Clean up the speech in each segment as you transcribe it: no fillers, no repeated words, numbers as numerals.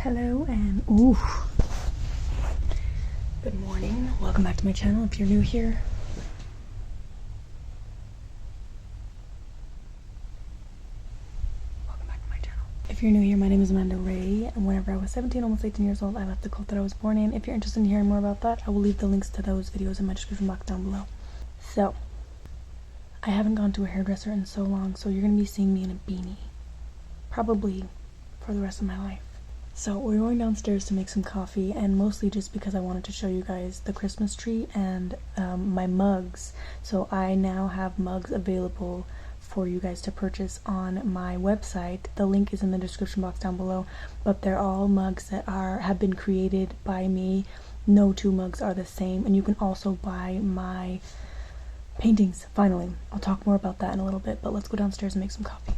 Hello and good morning. Welcome back to my channel. If you're new here, welcome back to my channel. If you're new here, my name is Amanda Ray, and whenever I was 17, almost 18 years old, I left the cult that I was born in. If you're interested in hearing more about that, I will leave the links to those videos in my description box down below. So, I haven't gone to a hairdresser in so long, so you're going to be seeing me in a beanie. Probably for the rest of my life. So we're going downstairs to make some coffee, and mostly just because I wanted to show you guys the Christmas tree and my mugs. So I now have mugs available for you guys to purchase on my website. The link is in the description box down below, but they're all mugs that have been created by me. No two mugs are the same, and you can also buy my paintings. Finally, I'll talk more about that in a little bit, but let's go downstairs and make some coffee.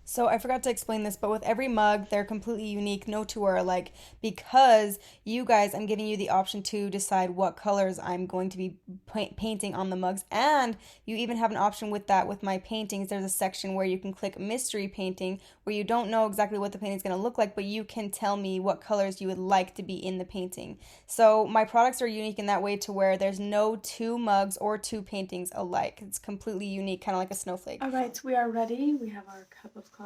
So I forgot to explain this, but with every mug, they're completely unique. No two are alike because you guys, I'm giving you the option to decide what colors I'm going to be painting on the mugs. And you even have an option with that with my paintings. There's a section where you can click mystery painting where you don't know exactly what the painting is going to look like, but you can tell me what colors you would like to be in the painting. So my products are unique in that way to where there's no two mugs or two paintings alike. It's completely unique, kind of like a snowflake. All right, we are ready. We have our cup of coffee.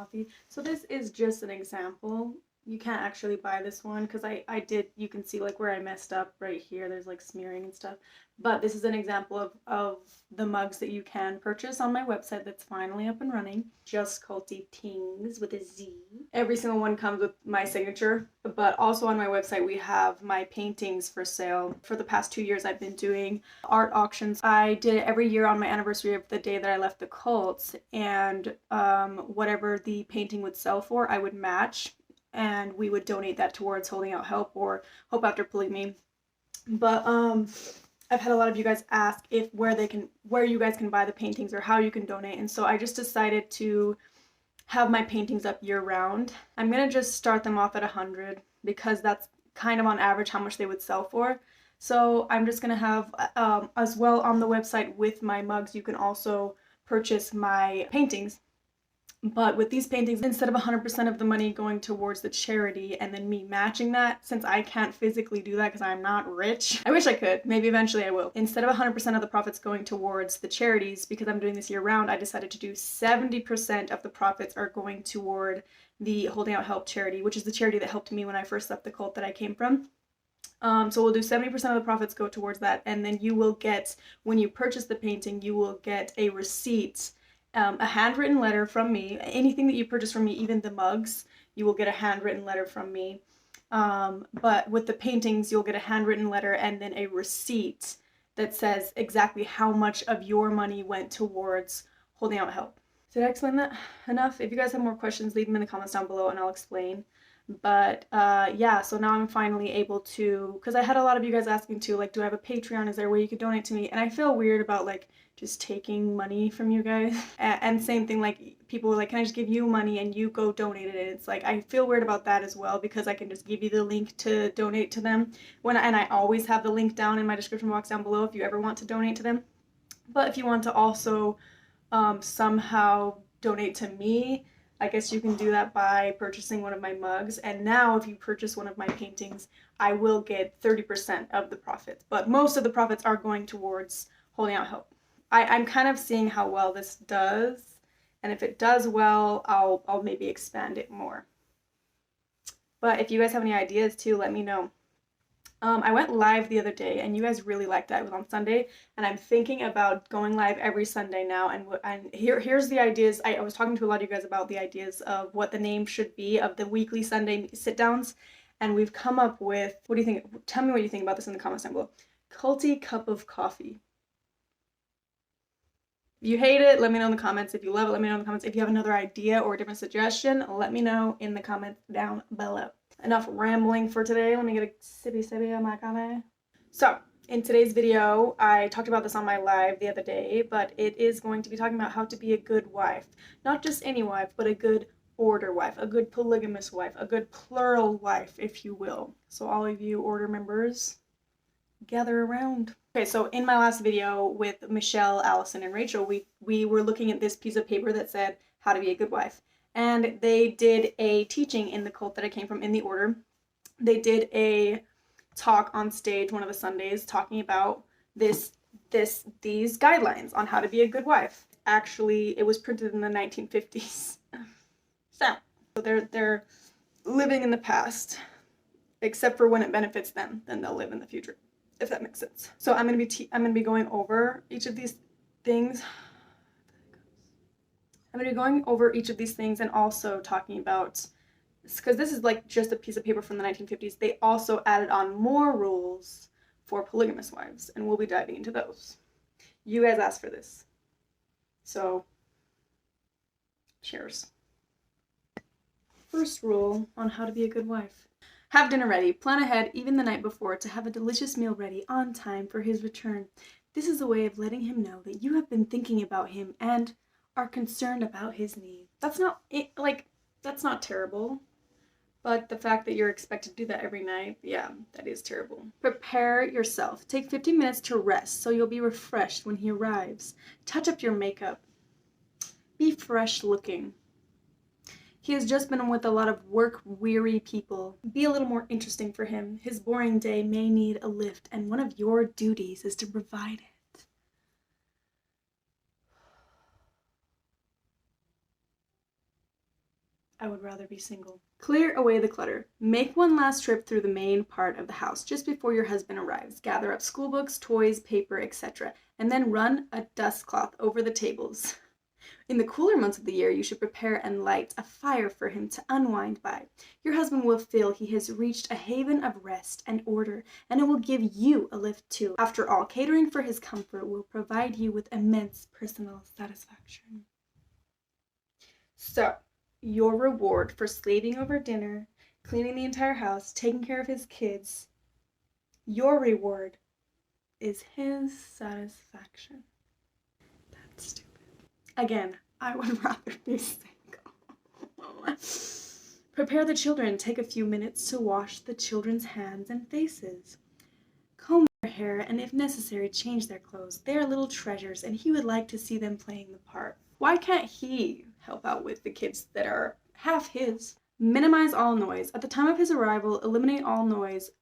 So this is just an example. You can't actually buy this one because I did, you can see like where I messed up right here. There's like smearing and stuff. But this is an example of the mugs that you can purchase on my website that's finally up and running. Just Culty Tingz with a Z. Every single one comes with my signature, but also on my website we have my paintings for sale. For the past 2 years I've been doing art auctions. I did it every year on my anniversary of the day that I left the cult, and whatever the painting would sell for, I would match, and we would donate that towards Holding Out Help or Hope After Polygamy. But I've had a lot of you guys ask where you guys can buy the paintings or how you can donate, and so I just decided to have my paintings up year round. I'm gonna just start them off at 100 because that's kind of on average how much they would sell for. So I'm just gonna have as well on the website with my mugs, you can also purchase my paintings. But with these paintings, instead of 100% of the money going towards the charity and then me matching that, since I can't physically do that because I'm not rich, I wish I could, maybe eventually I will. Instead of 100% of the profits going towards the charities, because I'm doing this year round, I decided to do 70% of the profits are going toward the Holding Out Help charity, which is the charity that helped me when I first left the cult that I came from. So we'll do 70% of the profits go towards that, and then you will get, when you purchase the painting, you will get a receipt, a handwritten letter from me. Anything that you purchase from me, even the mugs, you will get a handwritten letter from me. But with the paintings, you'll get a handwritten letter and then a receipt that says exactly how much of your money went towards Holding Out Help. Did I explain that enough? If you guys have more questions, leave them in the comments down below and I'll explain. But yeah, so now I'm finally able to, because I had a lot of you guys asking too, like, do I have a Patreon? Is there a way you could donate to me? And I feel weird about like just taking money from you guys. And same thing, like people were like, can I just give you money and you go donate it? And it's like, I feel weird about that as well, because I can just give you the link to donate to them and I always have the link down in my description box down below if you ever want to donate to them. But if you want to also somehow donate to me, I guess you can do that by purchasing one of my mugs. And now if you purchase one of my paintings, I will get 30% of the profits. But most of the profits are going towards Holding Out Help. I'm kind of seeing how well this does. And if it does well, I'll maybe expand it more. But if you guys have any ideas too, let me know. I went live the other day and you guys really liked that. It was on Sunday, and I'm thinking about going live every Sunday now. And here's the ideas. I was talking to a lot of you guys about the ideas of what the name should be of the weekly Sunday sit downs, and we've come up with, what do you think? Tell me what you think about this in the comments down below. Culty Cup of Coffee. If you hate it, let me know in the comments. If you love it, let me know in the comments. If you have another idea or a different suggestion, let me know in the comments down below. Enough rambling for today. Let me get a sippy of my coffee. So In today's video, I talked about this on my live the other day, but it is going to be talking about how to be a good wife. Not just any wife, but a good order wife, a good polygamous wife, a good plural wife, if you will. So all of you order members, gather around. Okay, so in my last video with Michelle, Allison, and Rachel, we were looking at this piece of paper that said how to be a good wife. And they did a teaching in the cult that I came from, in the order. They did a talk on stage one of the Sundays talking about these guidelines on how to be a good wife. Actually, it was printed in the 1950s. So they're living in the past, except for when it benefits them, then they'll live in the future, if that makes sense. So I'm gonna be going over each of these things. I'm gonna be going over each of these things and also talking about, because this is like just a piece of paper from the 1950s, they also added on more rules for polygamous wives, and we'll be diving into those. You guys asked for this, so cheers. First rule on how to be a good wife. Have dinner ready. Plan ahead, even the night before, to have a delicious meal ready on time for his return. This is a way of letting him know that you have been thinking about him and are concerned about his needs. That's not terrible. But the fact that you're expected to do that every night, yeah, that is terrible. Prepare yourself. Take 15 minutes to rest so you'll be refreshed when he arrives. Touch up your makeup. Be fresh looking. He has just been with a lot of work-weary people. Be a little more interesting for him. His boring day may need a lift, and one of your duties is to provide it. I would rather be single. Clear away the clutter. Make one last trip through the main part of the house just before your husband arrives. Gather up school books, toys, paper, etc., and then run a dust cloth over the tables. In the cooler months of the year, you should prepare and light a fire for him to unwind by. Your husband will feel he has reached a haven of rest and order, and it will give you a lift too. After all, catering for his comfort will provide you with immense personal satisfaction. So, your reward for slaving over dinner, cleaning the entire house, taking care of his kids, your reward is his satisfaction. That's stupid. Again, I would rather be single. Prepare the children. Take a few minutes to wash the children's hands and faces. Comb their hair and, if necessary, change their clothes. They are little treasures, and he would like to see them playing the part. Why can't he help out with the kids that are half his? Minimize all noise. At the time of his arrival, eliminate all noise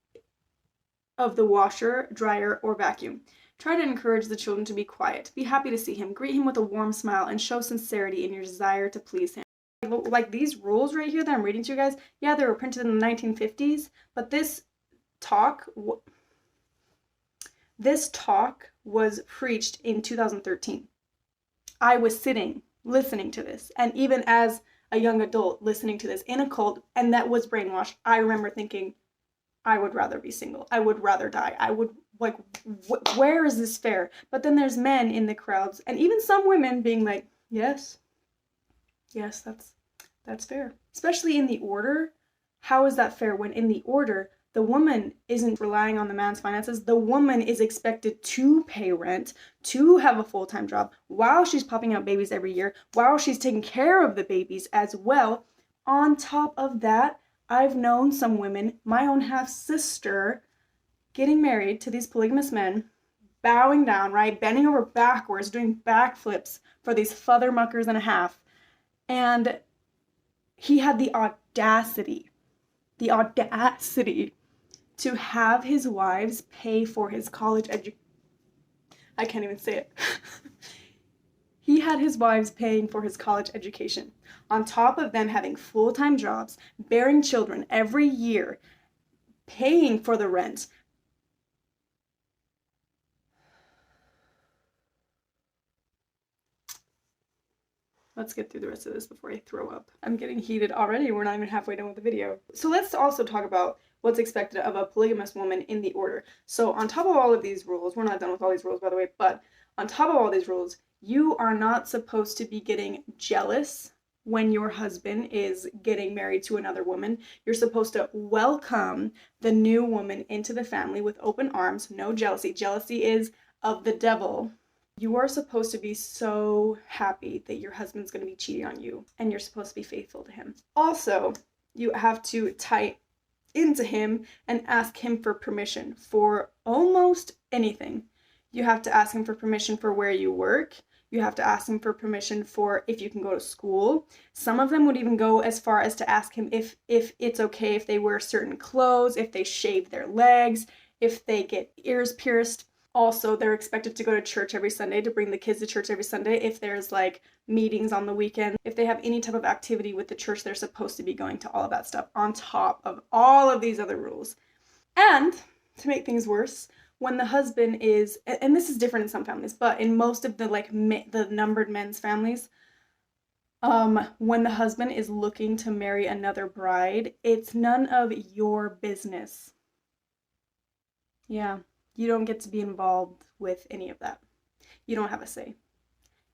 of the washer, dryer, or vacuum. Try to encourage the children to be quiet. Be happy to see him. Greet him with a warm smile and show sincerity in your desire to please him. Like these rules right here that I'm reading to you guys, yeah, they were printed in the 1950s, but this talk was preached in 2013. I was sitting, listening to this, and even as a young adult listening to this in a cult, and that was brainwashed, I remember thinking, I would rather be single. I would rather die. I would, like, where is this fair? But then there's men in the crowds, and even some women being like, yes, that's fair. Especially in the order. How is that fair when in the order, the woman isn't relying on the man's finances? The woman is expected to pay rent, to have a full-time job, while she's popping out babies every year, while she's taking care of the babies as well. On top of that, I've known some women, my own half-sister, getting married to these polygamous men, bowing down, right, bending over backwards, doing backflips for these father muckers and a half. And he had the audacity to have his wives pay for his college education. I can't even say it. He had his wives paying for his college education, on top of them having full-time jobs, bearing children every year, paying for the rent. Let's get through the rest of this before I throw up. I'm getting heated already. We're not even halfway done with the video. So let's also talk about what's expected of a polygamous woman in the order. So on top of all of these rules, we're not done with all these rules, by the way, but on top of all these rules, you are not supposed to be getting jealous when your husband is getting married to another woman. You're supposed to welcome the new woman into the family with open arms, no jealousy. Jealousy is of the devil. You are supposed to be so happy that your husband's going to be cheating on you, and you're supposed to be faithful to him. Also, you have to tie into him and ask him for permission for almost anything. You have to ask him for permission for where you work. You have to ask him for permission for if you can go to school. Some of them would even go as far as to ask him if it's okay if they wear certain clothes, if they shave their legs, if they get ears pierced. Also, they're expected to go to church every Sunday, to bring the kids to church every Sunday. If there's like meetings on the weekend, if they have any type of activity with the church, they're supposed to be going to all of that stuff on top of all of these other rules. And to make things worse, when the husband is, and this is different in some families, but in most of the the numbered men's families, when the husband is looking to marry another bride, it's none of your business. Yeah. You don't get to be involved with any of that. You don't have a say.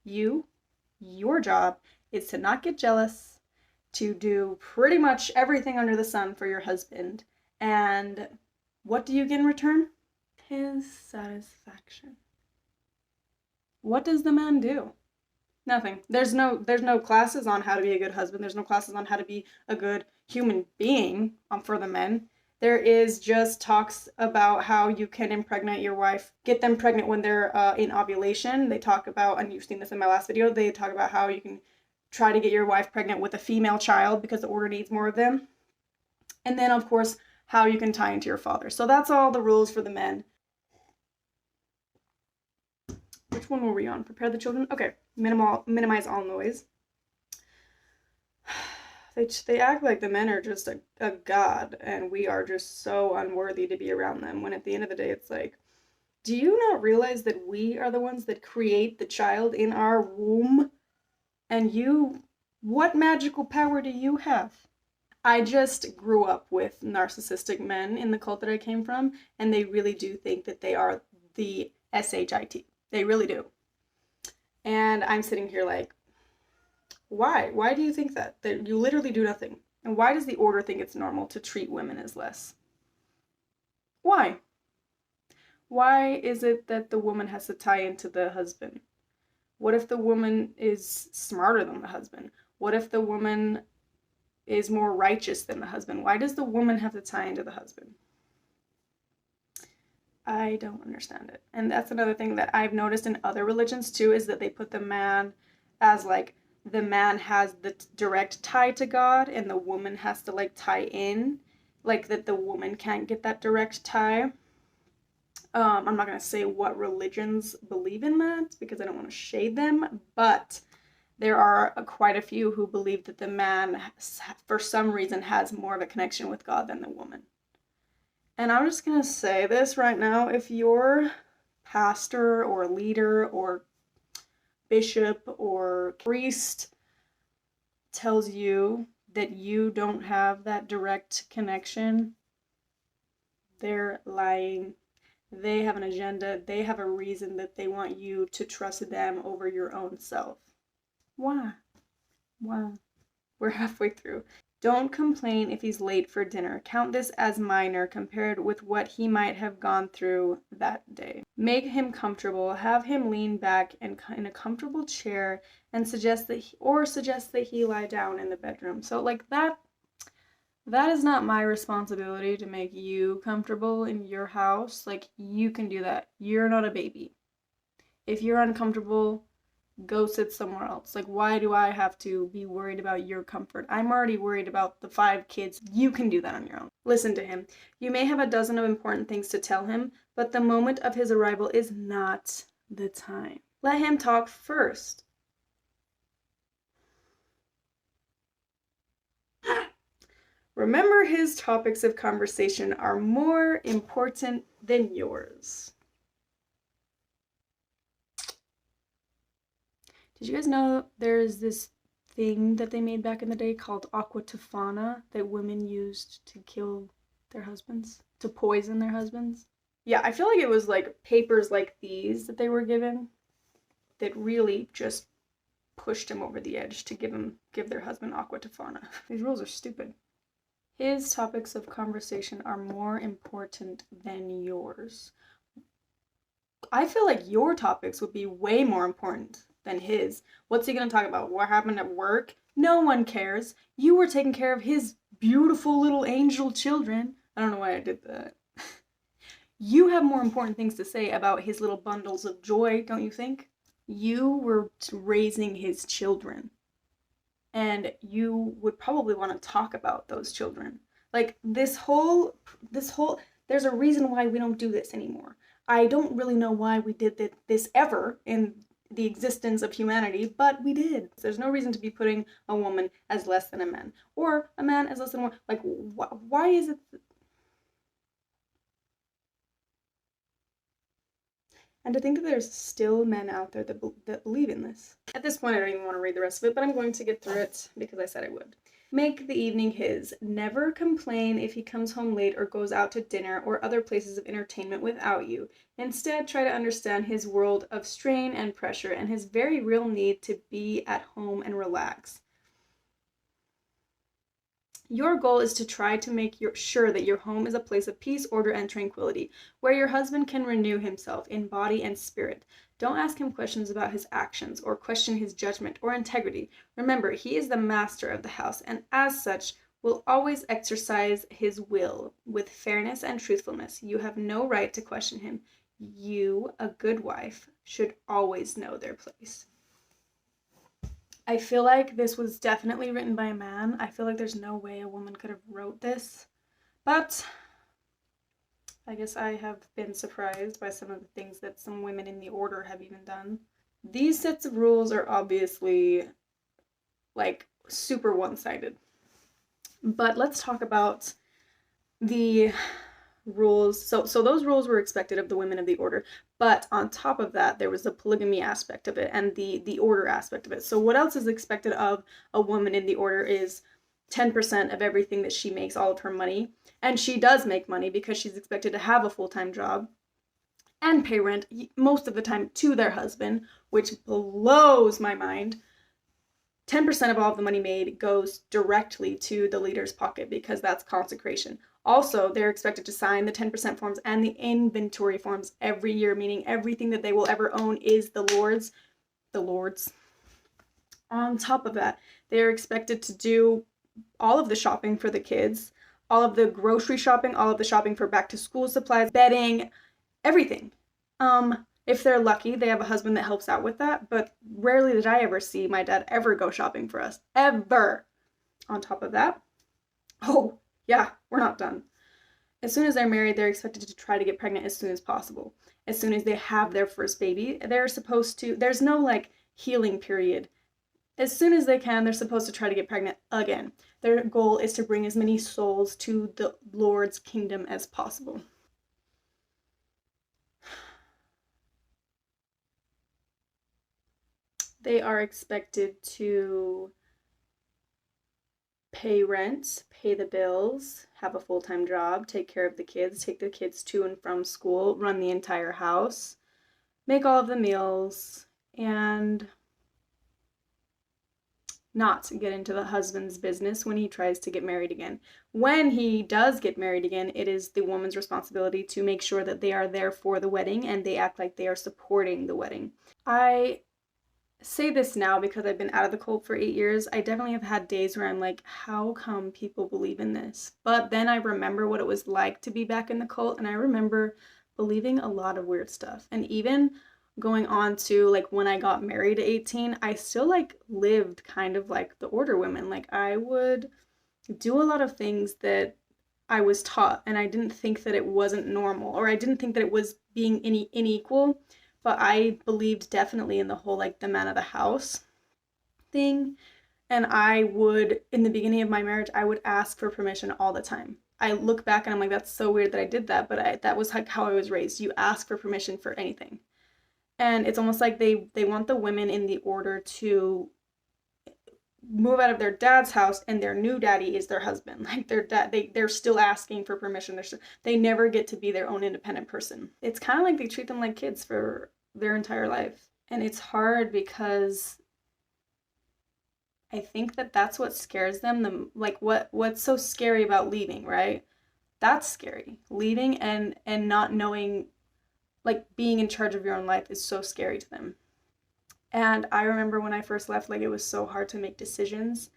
Your job is to not get jealous, to do pretty much everything under the sun for your husband. And what do you get in return? His satisfaction. What does the man do? Nothing. There's no classes on how to be a good husband. There's no classes on how to be a good human being for the men. There is just talks about how you can impregnate your wife, get them pregnant when they're in ovulation. They talk about, and you've seen this in my last video, they talk about how you can try to get your wife pregnant with a female child because the order needs more of them. And then, of course, how you can tie into your father. So that's all the rules for the men. Which one were we on? Prepare the children? Okay, minimize all noise. They act like the men are just a god, and we are just so unworthy to be around them, when at the end of the day, it's like, do you not realize that we are the ones that create the child in our womb? And you, what magical power do you have? I just grew up with narcissistic men in the cult that I came from, and they really do think that they are the SHIT. They really do. And I'm sitting here like, why? Why do you think that? That you literally do nothing. And why does the order think it's normal to treat women as less? Why? Why is it that the woman has to tie into the husband? What if the woman is smarter than the husband? What if the woman is more righteous than the husband? Why does the woman have to tie into the husband? I don't understand it. And that's another thing that I've noticed in other religions too, is that they put the man as like, the man has the direct tie to God and the woman has to like tie in, like that the woman can't get that direct tie. I'm not going to say what religions believe in that because I don't want to shade them, but there are quite a few who believe that the man for some reason has more of a connection with God than the woman. And I'm just going to say this right now, if your pastor or leader or bishop or priest tells you that you don't have that direct connection, they're lying. They have an agenda. They have a reason that they want you to trust them over your own self. Why? We're halfway through. Don't complain if he's late for dinner. Count this as minor compared with what he might have gone through that day. Make him comfortable. Have him lean back in a comfortable chair and suggest that he lie down in the bedroom. So like that is not my responsibility to make you comfortable in your house. Like, you can do that. You're not a baby. If you're uncomfortable, go sit somewhere else. Like, why do I have to be worried about your comfort? I'm already worried about the 5 kids. You can do that on your own. Listen to him. You may have a dozen of important things to tell him, but the moment of his arrival is not the time. Let him talk first. Remember, his topics of conversation are more important than yours. Did you guys know there's this thing that they made back in the day called aqua tofana that women used to kill their husbands, to poison their husbands? Yeah, I feel like it was like papers like these that they were given that really just pushed him over the edge to give their husband aqua tofana. These rules are stupid. His topics of conversation are more important than yours. I feel like your topics would be way more important than his. What's he gonna talk about? What happened at work? No one cares. You were taking care of his beautiful little angel children. I don't know why I did that. You have more important things to say about his little bundles of joy, don't you think? You were raising his children. And you would probably want to talk about those children. Like this whole there's a reason why we don't do this anymore. I don't really know why we did this ever in the existence of humanity, but we did. There's no reason to be putting a woman as less than a man, or a man as less than a woman. Like, why is it? And to think that there's still men out there that believe in this. At this point, I don't even want to read the rest of it, but I'm going to get through it because I said I would. Make the evening his. Never complain if he comes home late or goes out to dinner or other places of entertainment without you. Instead, try to understand his world of strain and pressure and his very real need to be at home and relax. Your goal is to try to make sure that your home is a place of peace, order, and tranquility, where your husband can renew himself in body and spirit. Don't ask him questions about his actions or question his judgment or integrity. Remember, he is the master of the house, and as such, will always exercise his will with fairness and truthfulness. You have no right to question him. You, a good wife, should always know their place. I feel like this was definitely written by a man. I feel like there's no way a woman could have wrote this. But I guess I have been surprised by some of the things that some women in the order have even done. These sets of rules are obviously like super one-sided. But let's talk about the rules. So those rules were expected of the women of the order, but on top of that there was the polygamy aspect of it and the order aspect of it. So what else is expected of a woman in the order is 10% of everything that she makes, all of her money, and she does make money because she's expected to have a full-time job and pay rent most of the time to their husband, which blows my mind. 10% of all of the money made goes directly to the leader's pocket because that's consecration. Also, they're expected to sign the 10% forms and the inventory forms every year, meaning everything that they will ever own is the Lord's. The Lord's. On top of that, they're expected to do all of the shopping for the kids, all of the grocery shopping, all of the shopping for back to school supplies, bedding, everything. If they're lucky, they have a husband that helps out with that, but rarely did I ever see my dad ever go shopping for us. Ever. On top of that, oh, yeah, we're not done. As soon as they're married, they're expected to try to get pregnant as soon as possible. As soon as they have their first baby, they're supposed to, there's no like healing period. As soon as they can, they're supposed to try to get pregnant again. Their goal is to bring as many souls to the Lord's kingdom as possible. They are expected to pay rent, pay the bills, have a full-time job, take care of the kids, take the kids to and from school, run the entire house, make all of the meals, and not get into the husband's business when he tries to get married again. When he does get married again, it is the woman's responsibility to make sure that they are there for the wedding and they act like they are supporting the wedding. I say this now because I've been out of the cult for 8 years. I definitely have had days where I'm like, how come people believe in this? But then I remember what it was like to be back in the cult, and I remember believing a lot of weird stuff. And even going on to like when I got married at 18, I still like lived kind of like the order women. Like I would do a lot of things that I was taught, and I didn't think that it wasn't normal, or I didn't think that it was being unequal. But I believed definitely in the whole, like, the man of the house thing. And I would, in the beginning of my marriage, I would ask for permission all the time. I look back and I'm like, that's so weird that I did that, but that was like how I was raised. You ask for permission for anything. And it's almost like they want the women in the order to move out of their dad's house and their new daddy is their husband. Like their dad, they're still asking for permission. They never get to be their own independent person. It's kind of like they treat them like kids for their entire life. And it's hard because I think that that's what scares them. Like what's so scary about leaving, right? That's scary. Leaving and not knowing, like being in charge of your own life is so scary to them. And I remember when I first left, like it was so hard to make decisions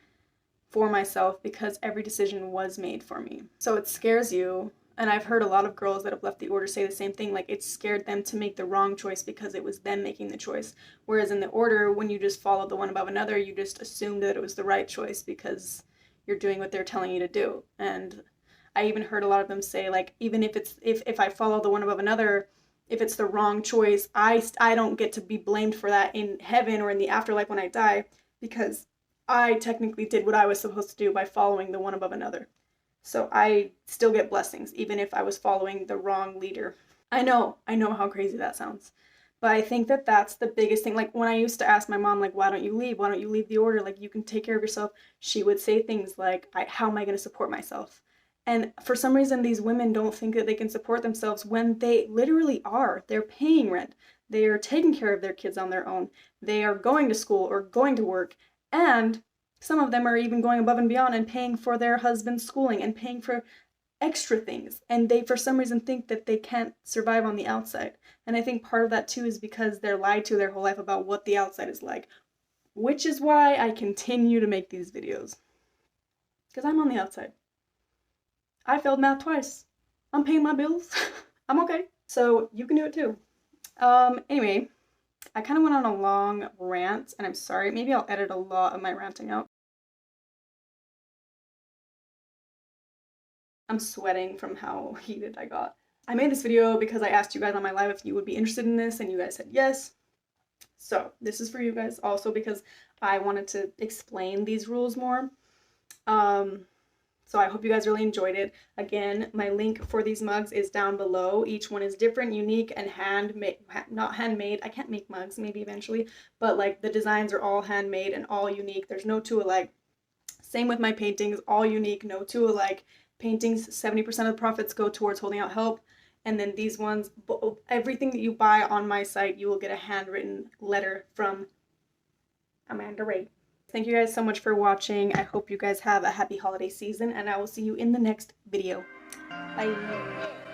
for myself because every decision was made for me. So it scares you. And I've heard a lot of girls that have left the order say the same thing, like it scared them to make the wrong choice because it was them making the choice. Whereas in the order, when you just follow the one above another, you just assumed that it was the right choice because you're doing what they're telling you to do. And I even heard a lot of them say, like, even if I follow the one above another, if it's the wrong choice, I don't get to be blamed for that in heaven or in the afterlife when I die, because I technically did what I was supposed to do by following the one above another. So I still get blessings, even if I was following the wrong leader. I know how crazy that sounds. But I think that that's the biggest thing. Like when I used to ask my mom, like, why don't you leave? Why don't you leave the order? Like, you can take care of yourself. She would say things like, how am I going to support myself? And for some reason, these women don't think that they can support themselves when they literally are. They're paying rent. They are taking care of their kids on their own. They are going to school or going to work. And some of them are even going above and beyond and paying for their husband's schooling and paying for extra things. And they, for some reason, think that they can't survive on the outside. And I think part of that, too, is because they're lied to their whole life about what the outside is like. Which is why I continue to make these videos. Because I'm on the outside. I failed math twice. I'm paying my bills. I'm okay. So you can do it too. Anyway, I kind of went on a long rant, and I'm sorry. Maybe I'll edit a lot of my ranting out. I'm sweating from how heated I got. I made this video because I asked you guys on my live if you would be interested in this, and you guys said yes. So this is for you guys, also because I wanted to explain these rules more. So I hope you guys really enjoyed it. Again, my link for these mugs is down below. Each one is different, unique, and handmade. Not handmade. I can't make mugs, maybe eventually. But like the designs are all handmade and all unique. There's no two alike. Same with my paintings, all unique, no two alike. Paintings, 70% of the profits go towards holding out help. And then these ones, everything that you buy on my site, you will get a handwritten letter from Amanda Ray. Thank you guys so much for watching. I hope you guys have a happy holiday season, and I will see you in the next video. Bye.